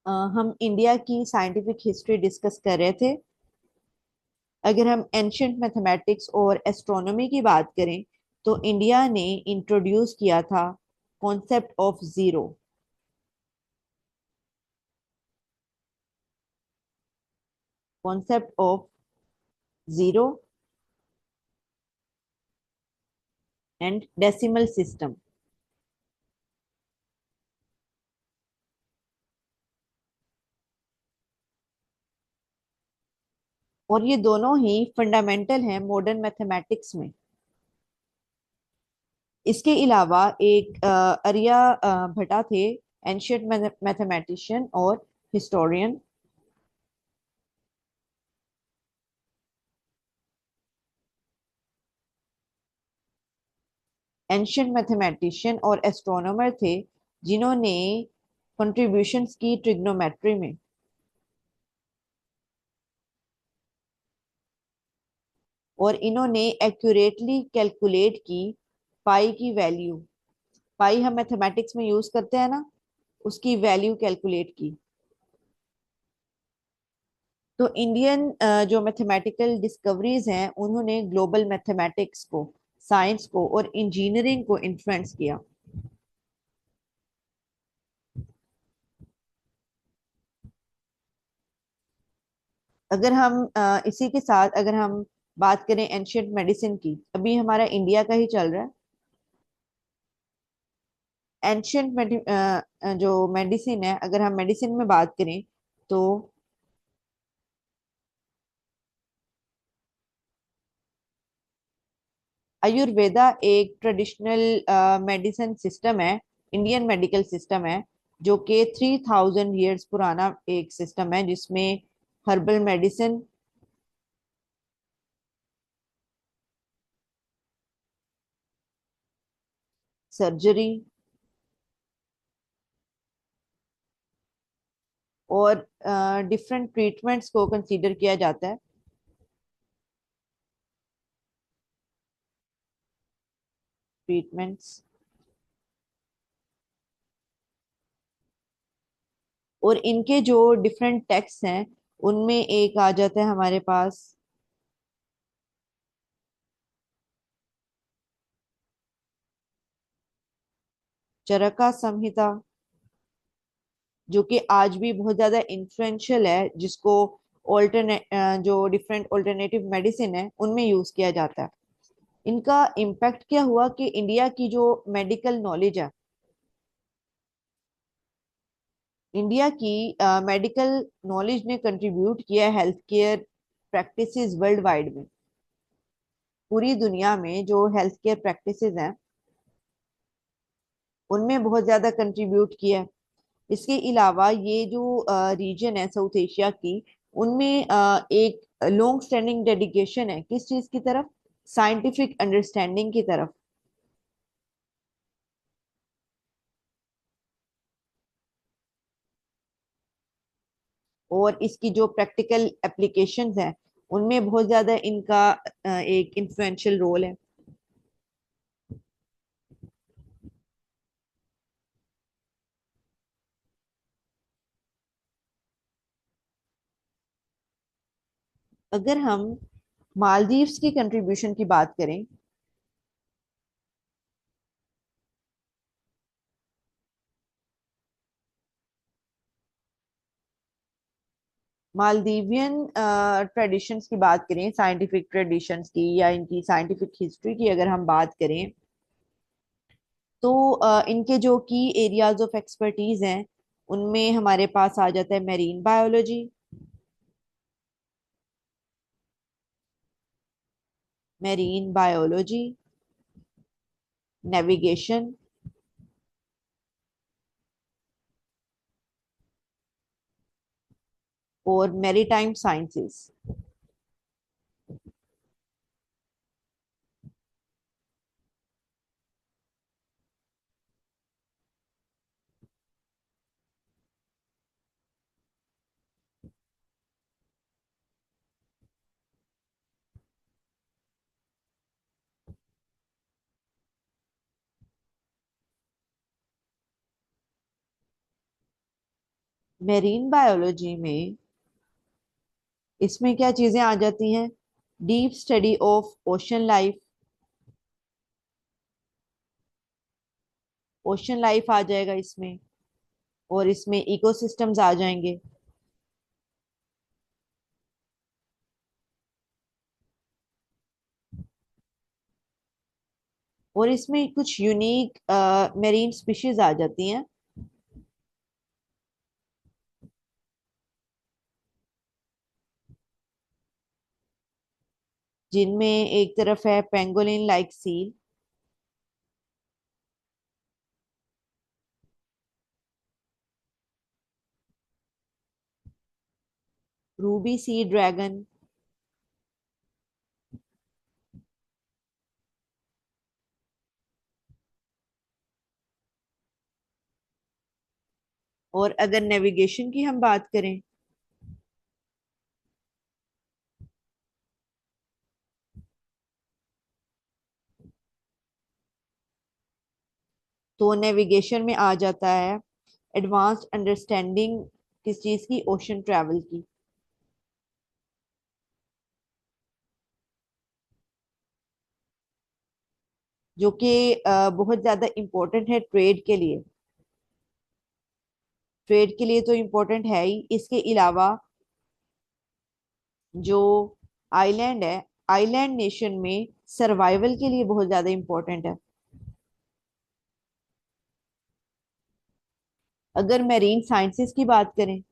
हम इंडिया की scientific history discuss कर रहे थे। अगर हम एंशंट मैथमेटिक्स और एस्ट्रोनॉमी की बात करें तो इंडिया ने इंट्रोड्यूस किया था concept of zero. Concept of zero and decimal system. और ये दोनों ही फंडामेंटल हैं मॉडर्न मैथमेटिक्स में। इसके अलावा एक अरिया भट्टा थे, एंशियंट मैथमेटिशियन और हिस्टोरियन। एंशियंट मैथमेटिशियन और एस्ट्रोनॉमर थे जिन्होंने कंट्रीब्यूशंस की ट्रिग्नोमेट्री में। और इन्होंने एक्यूरेटली कैलकुलेट की पाई की वैल्यू। पाई हम मैथमेटिक्स में यूज करते हैं ना, उसकी वैल्यू कैलकुलेट की। तो इंडियन जो मैथमेटिकल डिस्कवरीज हैं उन्होंने ग्लोबल मैथमेटिक्स को, साइंस को और इंजीनियरिंग को इन्फ्लुएंस किया। अगर हम इसी के साथ अगर हम बात करें एंशियंट मेडिसिन की, अभी हमारा इंडिया का ही चल रहा है। एंशियंट जो मेडिसिन है, अगर हम मेडिसिन में बात करें तो आयुर्वेदा एक ट्रेडिशनल मेडिसिन सिस्टम है, इंडियन मेडिकल सिस्टम है, जो कि 3000 ईयर्स पुराना एक सिस्टम है जिसमें हर्बल मेडिसिन, सर्जरी और डिफरेंट ट्रीटमेंट्स को कंसीडर किया जाता है। ट्रीटमेंट्स और इनके जो डिफरेंट टेक्स्ट हैं उनमें एक आ जाता है हमारे पास चरका संहिता, जो कि आज भी बहुत ज्यादा इन्फ्लुएंशियल है, जिसको ऑल्टरनेट जो डिफरेंट ऑल्टरनेटिव मेडिसिन है उनमें यूज किया जाता है। इनका इम्पैक्ट क्या हुआ कि इंडिया की जो मेडिकल नॉलेज है, इंडिया की मेडिकल नॉलेज ने कंट्रीब्यूट किया health care practices world wide में। पूरी दुनिया में जो हेल्थ केयर प्रैक्टिसेस हैं उनमें बहुत ज्यादा कंट्रीब्यूट किया है। इसके अलावा ये जो रीजन है साउथ एशिया की, उनमें एक लॉन्ग स्टैंडिंग डेडिकेशन है किस चीज की तरफ, साइंटिफिक अंडरस्टैंडिंग की तरफ। और इसकी जो प्रैक्टिकल एप्लीकेशंस हैं उनमें बहुत ज्यादा इनका एक इन्फ्लुएंशियल रोल है। अगर हम मालदीव्स की कंट्रीब्यूशन की बात करें, मालदीवियन ट्रेडिशंस की बात करें, साइंटिफिक ट्रेडिशंस की या इनकी साइंटिफिक हिस्ट्री की अगर हम बात करें तो इनके जो की एरियाज ऑफ एक्सपर्टीज हैं उनमें हमारे पास आ जाता है marine biology, marine biology, navigation और मैरीटाइम साइंसेस। मेरीन बायोलॉजी में इसमें क्या चीजें आ जाती हैं? Deep study of ocean life, ocean life आ जाएगा इसमें, और इसमें इकोसिस्टम्स आ जाएंगे। और इसमें कुछ यूनिक मेरीन स्पीशीज आ जाती हैं, जिनमें एक तरफ है pangolin like seal, Ruby sea dragon, और अगर नेविगेशन की हम बात करें तो नेविगेशन में आ जाता है एडवांस्ड अंडरस्टैंडिंग, किस चीज की? ओशन ट्रैवल की, जो कि बहुत ज्यादा इम्पोर्टेंट है ट्रेड के लिए। ट्रेड के लिए तो इम्पोर्टेंट है ही, इसके अलावा जो आइलैंड है, आइलैंड नेशन में सर्वाइवल के लिए बहुत ज्यादा इम्पोर्टेंट है। अगर मैरीन साइंसेस की बात करें,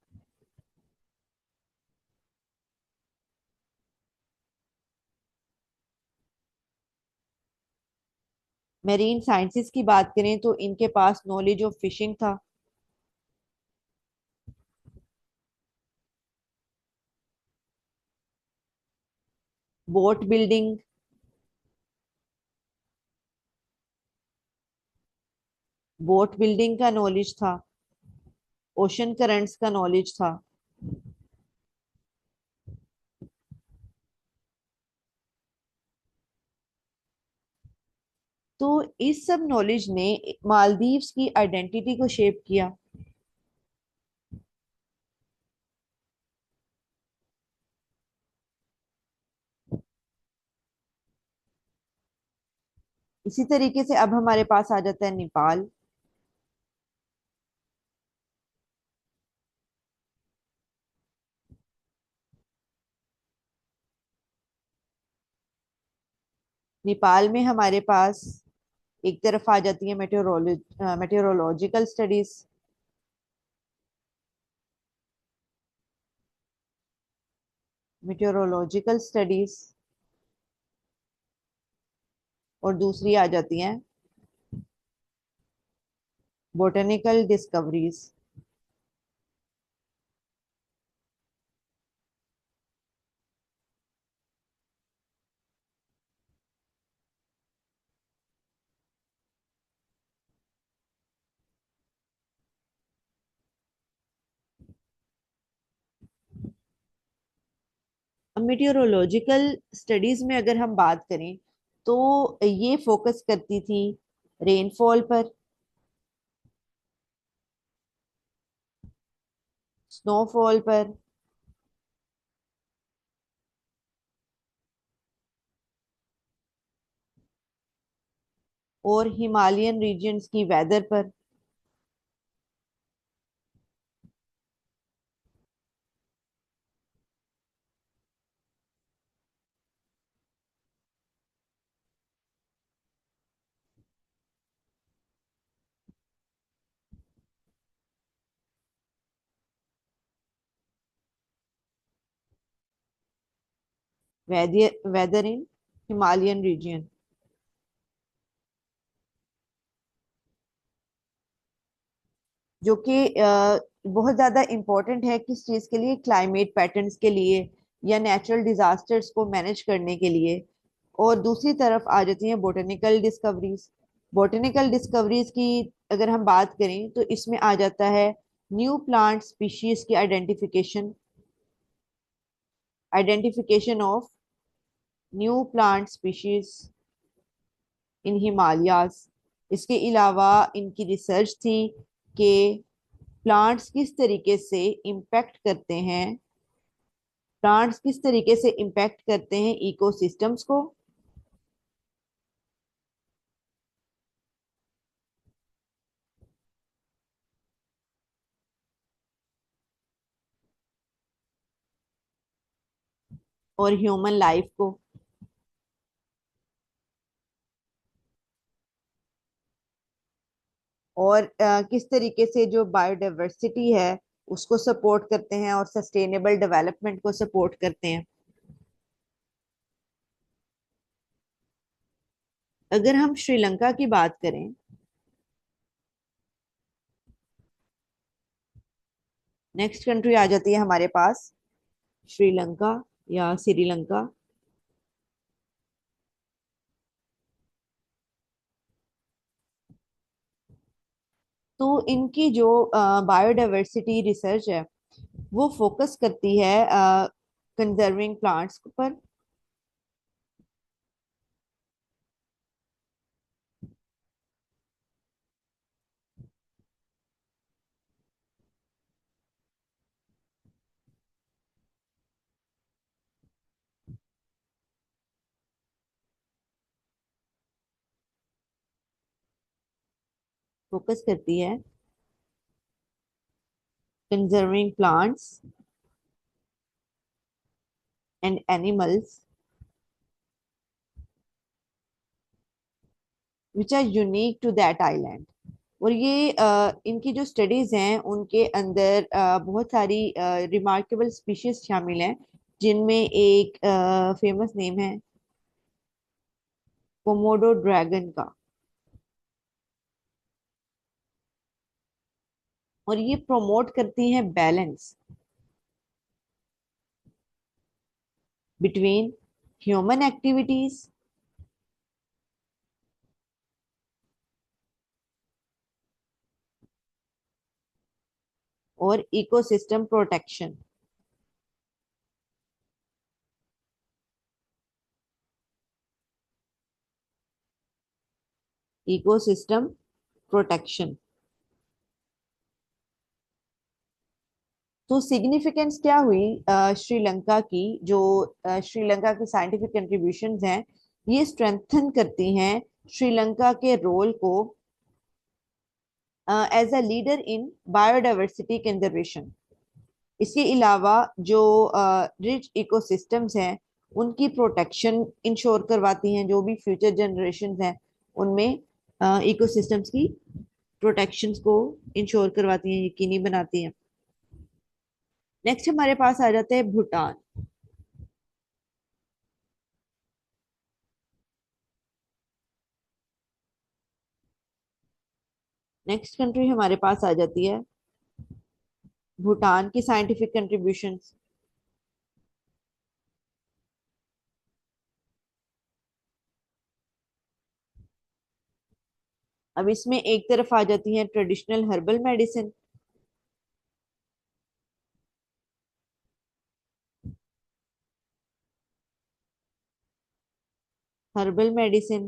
मैरीन साइंसेस की बात करें तो इनके पास नॉलेज ऑफ फिशिंग था, बोट बिल्डिंग, बोट बिल्डिंग का नॉलेज था, ओशन करंट्स का नॉलेज था। तो इस सब नॉलेज ने मालदीव्स की आइडेंटिटी को शेप किया। इसी तरीके से अब हमारे पास आ जाता है नेपाल। नेपाल में हमारे पास एक तरफ आ जाती है मेटेरोलॉजिकल स्टडीज, मेटेरोलॉजिकल स्टडीज, और दूसरी आ जाती हैं बोटेनिकल डिस्कवरीज। मीटियोरोलॉजिकल स्टडीज में अगर हम बात करें तो ये फोकस करती थी रेनफॉल पर, स्नोफॉल पर, और हिमालयन रीजन्स की वेदर पर। वेदर इन हिमालयन रीजन, जो कि बहुत ज्यादा इम्पोर्टेंट है किस चीज के लिए? क्लाइमेट पैटर्न्स के लिए, या नेचुरल डिजास्टर्स को मैनेज करने के लिए। और दूसरी तरफ आ जाती है बोटेनिकल डिस्कवरीज। बोटेनिकल डिस्कवरीज की अगर हम बात करें तो इसमें आ जाता है न्यू प्लांट स्पीशीज की identification, identification of new plant species in Himalayas. इसके अलावा इनकी रिसर्च थी कि प्लांट्स किस तरीके से इम्पैक्ट करते हैं प्लांट्स किस तरीके से इम्पैक्ट करते हैं इकोसिस्टम्स को और ह्यूमन लाइफ को। और किस तरीके से जो बायोडाइवर्सिटी है उसको सपोर्ट करते हैं और सस्टेनेबल डेवलपमेंट को सपोर्ट करते हैं। अगर हम श्रीलंका की बात करें, नेक्स्ट कंट्री आ जाती है हमारे पास श्रीलंका या श्रीलंका। तो इनकी जो बायोडाइवर्सिटी रिसर्च है वो फोकस करती है कंजर्विंग प्लांट्स पर। फोकस करती है conserving plants and animals which are unique to that island. और ये इनकी जो स्टडीज हैं उनके अंदर बहुत सारी रिमार्केबल स्पीशीज शामिल हैं, जिनमें एक फेमस नेम है कोमोडो ड्रैगन का। और ये प्रमोट करती हैं बैलेंस बिटवीन ह्यूमन एक्टिविटीज और इकोसिस्टम प्रोटेक्शन। Ecosystem protection. तो सिग्निफिकेंस क्या हुई श्रीलंका की, जो श्रीलंका की साइंटिफिक कंट्रीब्यूशंस हैं ये स्ट्रेंथन करती हैं श्रीलंका के रोल को as a leader in biodiversity conservation. इसके अलावा जो रिच इकोसिस्टम्स हैं उनकी प्रोटेक्शन इंश्योर करवाती हैं, जो भी फ्यूचर जनरेशंस हैं उनमें इकोसिस्टम्स की प्रोटेक्शंस को इंश्योर करवाती हैं, यकीनी बनाती हैं। नेक्स्ट हमारे पास आ जाते हैं भूटान। नेक्स्ट कंट्री हमारे पास आ जाती है भूटान की साइंटिफिक कंट्रीब्यूशंस। अब इसमें एक तरफ आ जाती है traditional herbal medicine. Herbal medicine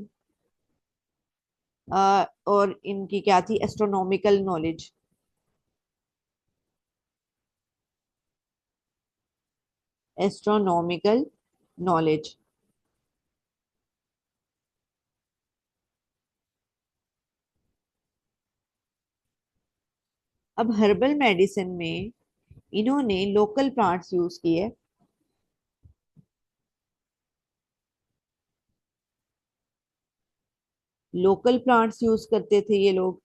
और इनकी क्या थी, एस्ट्रोनॉमिकल नॉलेज। Astronomical knowledge. अब हर्बल मेडिसिन में इन्होंने लोकल प्लांट्स यूज किए। लोकल प्लांट्स यूज करते थे ये लोग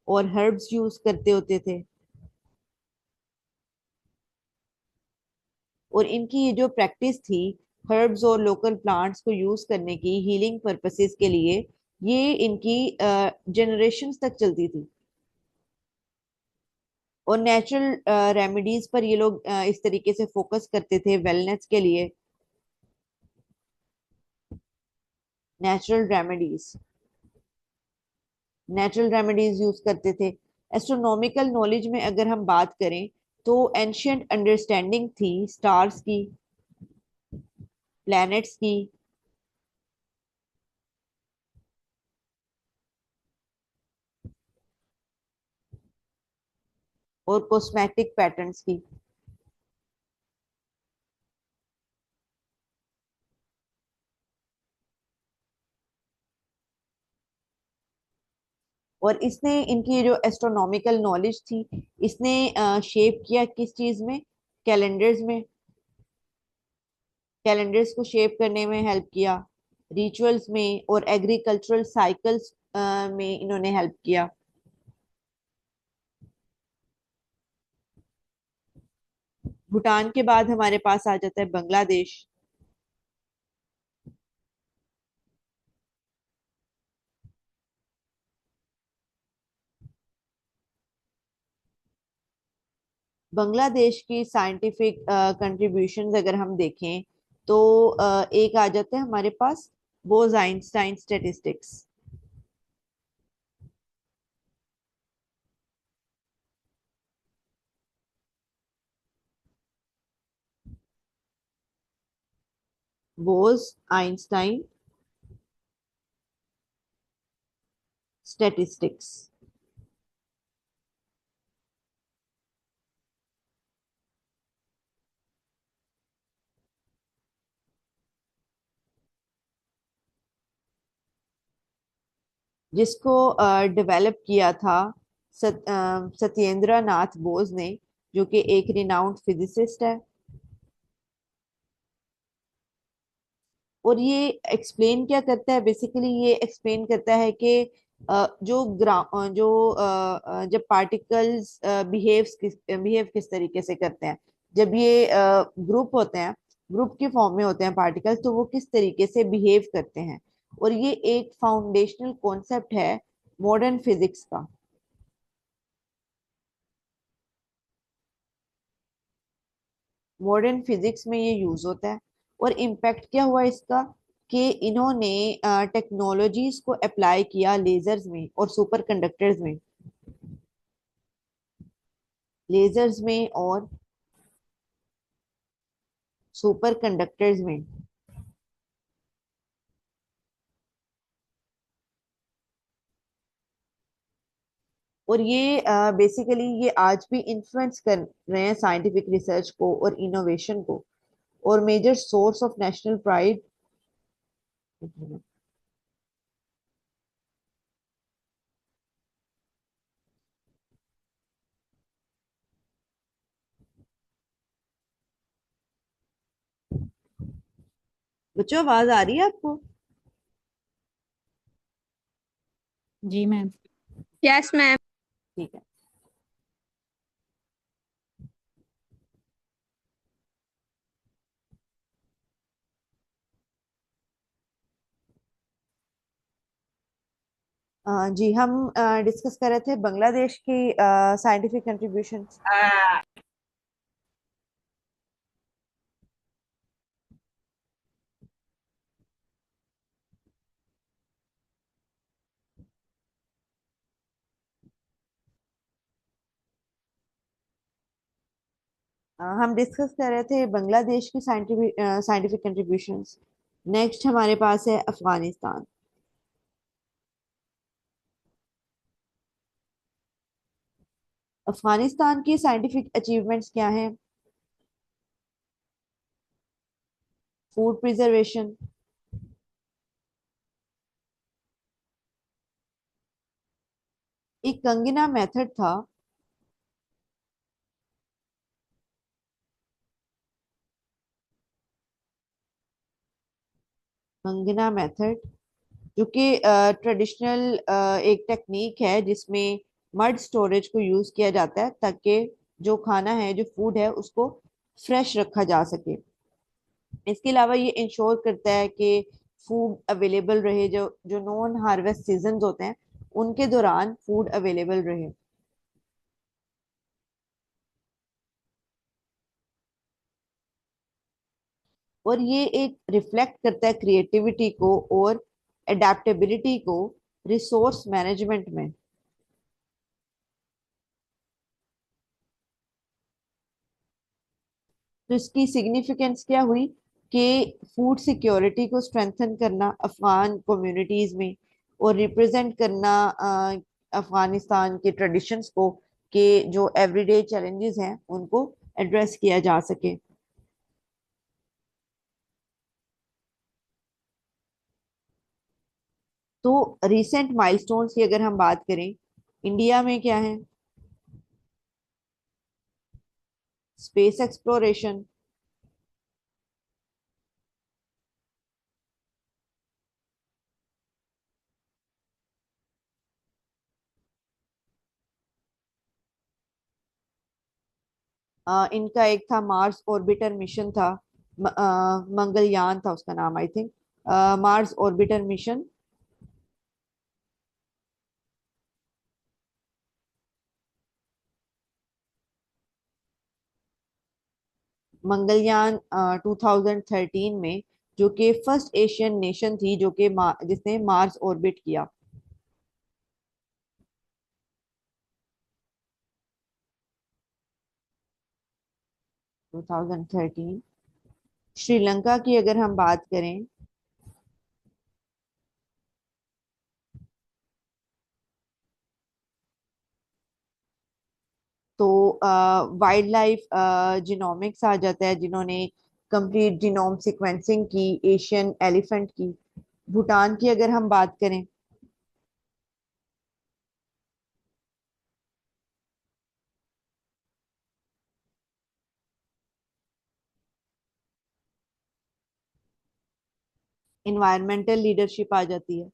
और हर्ब्स यूज करते होते थे। और इनकी ये जो प्रैक्टिस थी हर्ब्स और लोकल प्लांट्स को यूज करने की हीलिंग पर्पसेस के लिए, ये इनकी जनरेशन्स तक चलती थी। और नेचुरल रेमेडीज पर ये लोग इस तरीके से फोकस करते थे वेलनेस के लिए। Natural remedies natural remedies use करते थे। एस्ट्रोनॉमिकल नॉलेज में अगर हम बात करें तो एंशियंट अंडरस्टैंडिंग थी स्टार्स की, प्लैनेट्स की। और कॉस्मेटिक पैटर्न्स की। और इसने इनकी जो एस्ट्रोनॉमिकल नॉलेज थी, इसने शेप किया किस चीज में? कैलेंडर्स में। कैलेंडर्स को शेप करने में हेल्प किया, रिचुअल्स में और एग्रीकल्चरल साइकिल्स में इन्होंने हेल्प किया। भूटान के बाद हमारे पास आ जाता है बांग्लादेश। बांग्लादेश की साइंटिफिक कंट्रीब्यूशंस अगर हम देखें तो एक आ जाता है हमारे पास बोज आइंस्टाइन स्टैटिस्टिक्स। बोज आइंस्टाइन स्टैटिस्टिक्स, जिसको डेवलप किया था सत्येंद्र नाथ बोस ने, जो कि एक रिनाउंड फिजिसिस्ट है। और ये एक्सप्लेन क्या करता है? बेसिकली ये एक्सप्लेन करता है कि जब पार्टिकल्स बिहेव किस तरीके से करते हैं, जब ये ग्रुप होते हैं, ग्रुप के फॉर्म में होते हैं पार्टिकल्स, तो वो किस तरीके से बिहेव करते हैं। और ये एक फाउंडेशनल कॉन्सेप्ट है मॉडर्न फिजिक्स का। मॉडर्न फिजिक्स में ये यूज होता है। और इम्पैक्ट क्या हुआ इसका? कि इन्होंने टेक्नोलॉजीज को अप्लाई किया लेजर्स में और सुपर कंडक्टर्स में। लेजर्स में और सुपर कंडक्टर्स में। और ये बेसिकली ये आज भी इन्फ्लुएंस कर रहे हैं साइंटिफिक रिसर्च को और इनोवेशन को, और major source of national pride. बच्चों, आवाज आ रही है आपको? जी मैम। Yes ma'am. ठीक है। जी, हम डिस्कस कर रहे थे बांग्लादेश की साइंटिफिक कंट्रीब्यूशन। हम डिस्कस कर रहे थे बांग्लादेश की साइंटिफिक साइंटिफिक कंट्रीब्यूशंस। नेक्स्ट हमारे पास है अफगानिस्तान। अफगानिस्तान की साइंटिफिक अचीवमेंट्स क्या हैं? Food preservation. एक कंगना मेथड था। कंगना मेथड, जो कि ट्रेडिशनल एक टेक्निक है जिसमें मड स्टोरेज को यूज किया जाता है ताकि जो खाना है, जो फूड है, उसको फ्रेश रखा जा सके। इसके अलावा ये इंश्योर करता है कि फूड अवेलेबल रहे, जो जो नॉन हार्वेस्ट सीजन होते हैं उनके दौरान फूड अवेलेबल रहे। और ये एक रिफ्लेक्ट करता है क्रिएटिविटी को और एडेप्टेबिलिटी को रिसोर्स मैनेजमेंट में। तो इसकी सिग्निफिकेंस क्या हुई? कि फूड सिक्योरिटी को स्ट्रेंथन करना अफगान कम्युनिटीज में, और रिप्रेजेंट करना अफगानिस्तान के ट्रेडिशंस को, के जो एवरीडे चैलेंजेस हैं उनको एड्रेस किया जा सके। तो रिसेंट माइलस्टोन्स की अगर हम बात करें, इंडिया में क्या है? स्पेस एक्सप्लोरेशन, इनका एक था मार्स ऑर्बिटर मिशन था, मंगलयान था उसका नाम, I think Mars orbiter mission. Mangalyaan 2013 में, जो कि फर्स्ट एशियन नेशन थी जो कि जिसने मार्स ऑर्बिट किया। 2013। श्रीलंका की अगर हम बात करें, तो वाइल्ड लाइफ जिनोमिक्स आ जाता है, जिन्होंने कंप्लीट जीनोम सीक्वेंसिंग की एशियन एलिफेंट की। भूटान की अगर हम बात करें, इन्वायरमेंटल लीडरशिप आ जाती है।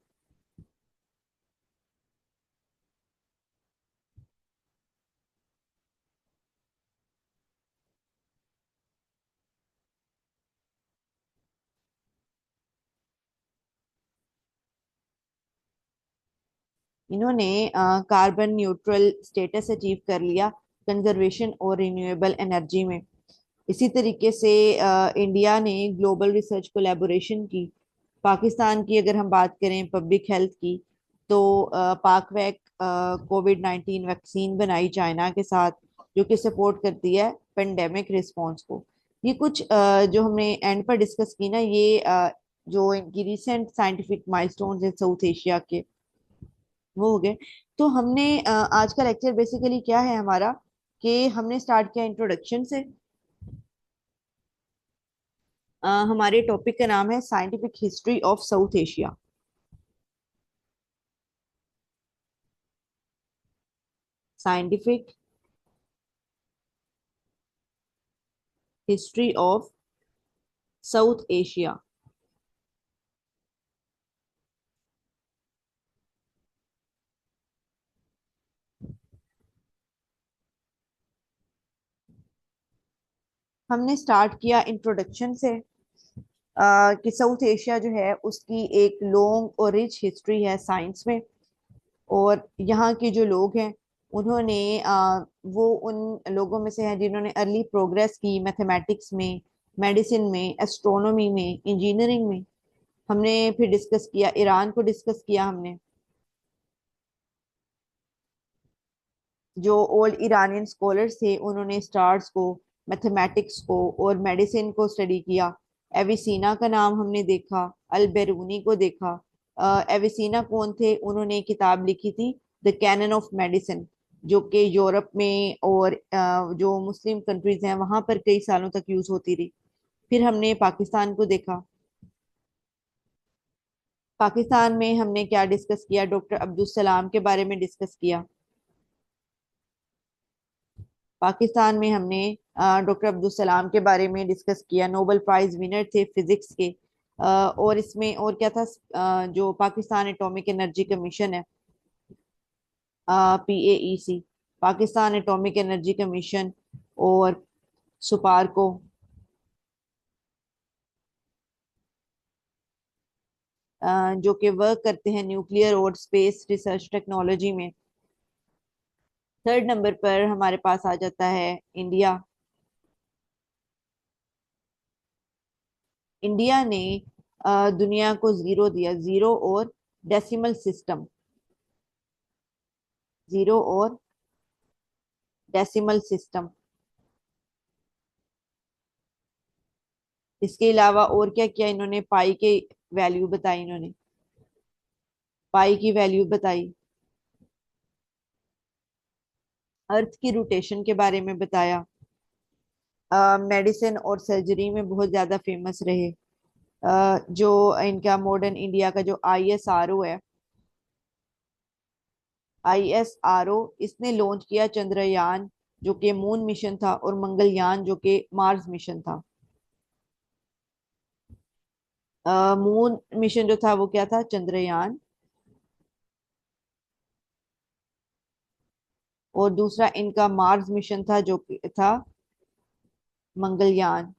इन्होंने कार्बन न्यूट्रल स्टेटस अचीव कर लिया कंजर्वेशन और रिन्यूएबल एनर्जी में। इसी तरीके से इंडिया ने ग्लोबल रिसर्च कोलैबोरेशन की। पाकिस्तान की अगर हम बात करें पब्लिक हेल्थ की, तो पाकवैक कोविड 19 वैक्सीन बनाई चाइना के साथ, जो कि सपोर्ट करती है पेंडेमिक रिस्पॉन्स को। ये कुछ जो हमने एंड पर डिस्कस की ना, ये जो इनकी रिसेंट साइंटिफिक माइलस्टोन्स है साउथ एशिया के, वो हो गए। तो हमने आज का लेक्चर बेसिकली क्या है हमारा, कि हमने स्टार्ट किया इंट्रोडक्शन से। हमारे टॉपिक का नाम है scientific history of south Asia. Scientific history of south Asia. हमने स्टार्ट किया इंट्रोडक्शन से, कि साउथ एशिया जो है उसकी एक लॉन्ग और रिच हिस्ट्री है साइंस में। और यहाँ के जो लोग हैं, उन्होंने वो उन लोगों में से हैं जिन्होंने अर्ली प्रोग्रेस की मैथमेटिक्स में, मेडिसिन में, एस्ट्रोनॉमी में, इंजीनियरिंग में। हमने फिर डिस्कस किया ईरान को, डिस्कस किया हमने। जो ओल्ड ईरानियन स्कॉलर्स थे उन्होंने स्टार्स को, मैथमेटिक्स को और मेडिसिन को स्टडी किया। एविसीना का नाम हमने देखा, अल बेरूनी को देखा। एविसीना कौन थे? उन्होंने एक किताब लिखी थी, द कैनन ऑफ मेडिसिन, जो कि यूरोप में और जो मुस्लिम कंट्रीज हैं वहां पर कई सालों तक यूज होती रही। फिर हमने पाकिस्तान को देखा। पाकिस्तान में हमने क्या डिस्कस किया? डॉक्टर अब्दुल सलाम के बारे में डिस्कस किया। पाकिस्तान में हमने डॉक्टर अब्दुल सलाम के बारे में डिस्कस किया, नोबेल प्राइज विनर थे फिजिक्स के। और इसमें और क्या था? जो पाकिस्तान एटॉमिक एनर्जी कमीशन है, PAEC, Pakistan atomic energy commission, और सुपारको, जो कि वर्क करते हैं न्यूक्लियर और स्पेस रिसर्च टेक्नोलॉजी में। थर्ड नंबर पर हमारे पास आ जाता है इंडिया। इंडिया ने दुनिया को जीरो दिया, जीरो और डेसिमल सिस्टम। जीरो और डेसिमल सिस्टम। इसके अलावा और क्या किया इन्होंने? पाई के वैल्यू बताई इन्होंने, पाई की वैल्यू बताई। अर्थ की रोटेशन के बारे में बताया। मेडिसिन और सर्जरी में बहुत ज्यादा फेमस रहे। जो इनका मॉडर्न इंडिया का जो ISRO है, ISRO, इसने लॉन्च किया चंद्रयान जो कि मून मिशन था, और मंगलयान जो कि मार्स मिशन था। मून मिशन जो था वो क्या था, चंद्रयान, और दूसरा इनका मार्स मिशन था जो कि था मंगलयान।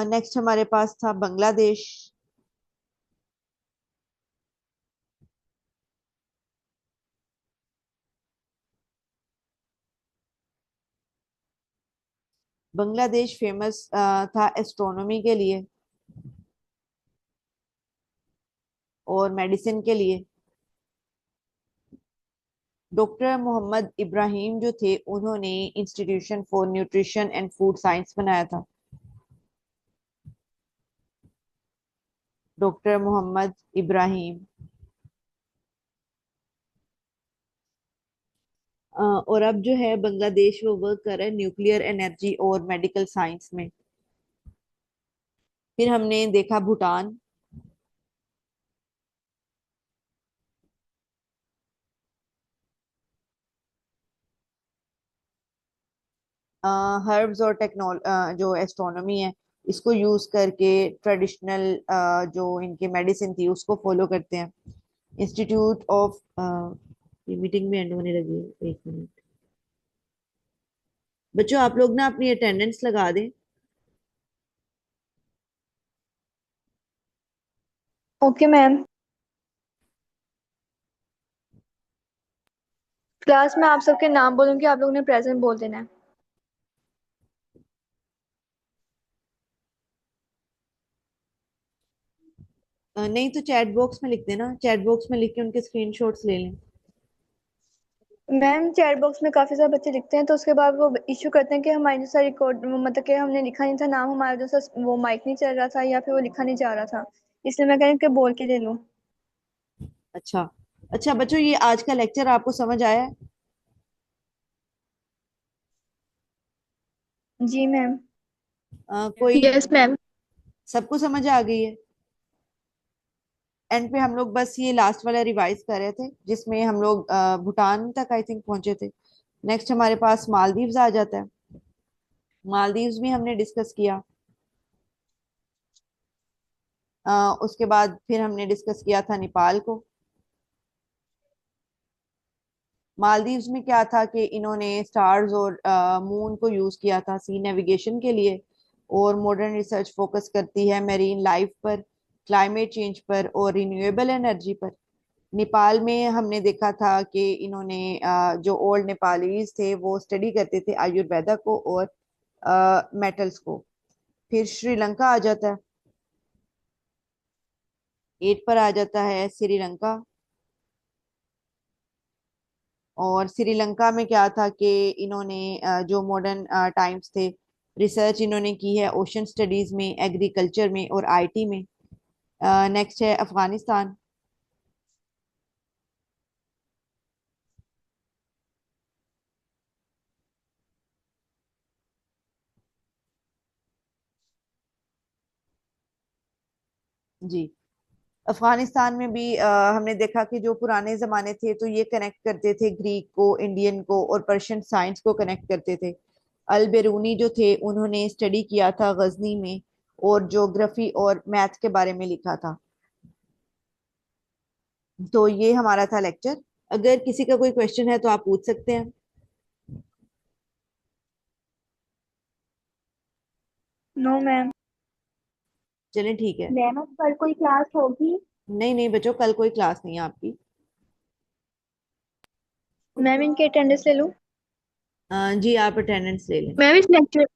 नेक्स्ट हमारे पास था बांग्लादेश। बांग्लादेश फेमस था एस्ट्रोनॉमी के लिए और मेडिसिन के लिए। डॉक्टर मोहम्मद इब्राहिम जो थे, उन्होंने institution for nutrition and food science बनाया था। डॉक्टर मोहम्मद इब्राहिम। और अब जो है बांग्लादेश वो वर्क कर रहा है न्यूक्लियर एनर्जी और मेडिकल साइंस में। फिर हमने देखा भूटान। हर्ब्स और जो एस्ट्रोनॉमी है, इसको यूज करके ट्रेडिशनल जो इनकी मेडिसिन थी उसको फॉलो करते हैं। इंस्टीट्यूट ऑफ, ये मीटिंग में एंड होने लगी है, 1 मिनट। बच्चों आप लोग ना अपनी अटेंडेंस लगा दें। Okay ma'am. क्लास में आप सबके नाम बोलूंगी, आप लोगों ने प्रेजेंट बोल देना है। नहीं तो चैट बॉक्स में लिख देना, चैट बॉक्स में लिख के उनके स्क्रीनशॉट्स ले लें। मैम चैट बॉक्स में काफी सारे बच्चे लिखते हैं तो उसके बाद वो इशू करते हैं कि हमारी जो सा रिकॉर्ड, मतलब कि हमने लिखा नहीं था नाम, हमारा जो सा वो माइक नहीं चल रहा था या फिर वो लिखा नहीं जा रहा था, इसलिए मैं कह रही हूँ कि बोल के ले लूँ। अच्छा। अच्छा बच्चों, ये आज का लेक्चर आपको समझ आया है? जी मैम। कोई, यस मैम। सबको समझ आ गई है? एंड पे हम लोग बस ये लास्ट वाला रिवाइज कर रहे थे जिसमें हम लोग भूटान तक आई थिंक पहुंचे थे। नेक्स्ट हमारे पास मालदीव्स आ जाता है। मालदीव्स भी हमने डिस्कस किया। उसके बाद फिर हमने डिस्कस किया था नेपाल को। मालदीव्स में क्या था कि इन्होंने स्टार्स और मून को यूज किया था सी नेविगेशन के लिए, और मॉडर्न रिसर्च फोकस करती है मेरीन लाइफ पर, क्लाइमेट चेंज पर और रिन्यूएबल एनर्जी पर। नेपाल में हमने देखा था कि इन्होंने जो ओल्ड नेपालीज थे वो स्टडी करते थे आयुर्वेदा को और मेटल्स को। फिर श्रीलंका आ जाता है, 8 पर आ जाता है श्रीलंका। और श्रीलंका में क्या था कि इन्होंने जो मॉडर्न टाइम्स थे, रिसर्च इन्होंने की है ओशन स्टडीज में, एग्रीकल्चर में और IT में। नेक्स्ट है अफगानिस्तान। जी। अफगानिस्तान में भी हमने देखा कि जो पुराने जमाने थे तो ये कनेक्ट करते थे ग्रीक को, इंडियन को और पर्शियन साइंस को कनेक्ट करते थे। अल बेरूनी जो थे उन्होंने स्टडी किया था गजनी में, और ज्योग्राफी और मैथ के बारे में लिखा था। तो ये हमारा था लेक्चर। अगर किसी का कोई क्वेश्चन है तो आप पूछ सकते हैं। No ma'am. चलें ठीक है। मैम अब कल कोई क्लास होगी? नहीं नहीं बच्चों, कल कोई क्लास नहीं है आपकी। मैम इनकी अटेंडेंस ले लूँ? जी आप अटेंडेंस ले लें। मैम इस लेक्चर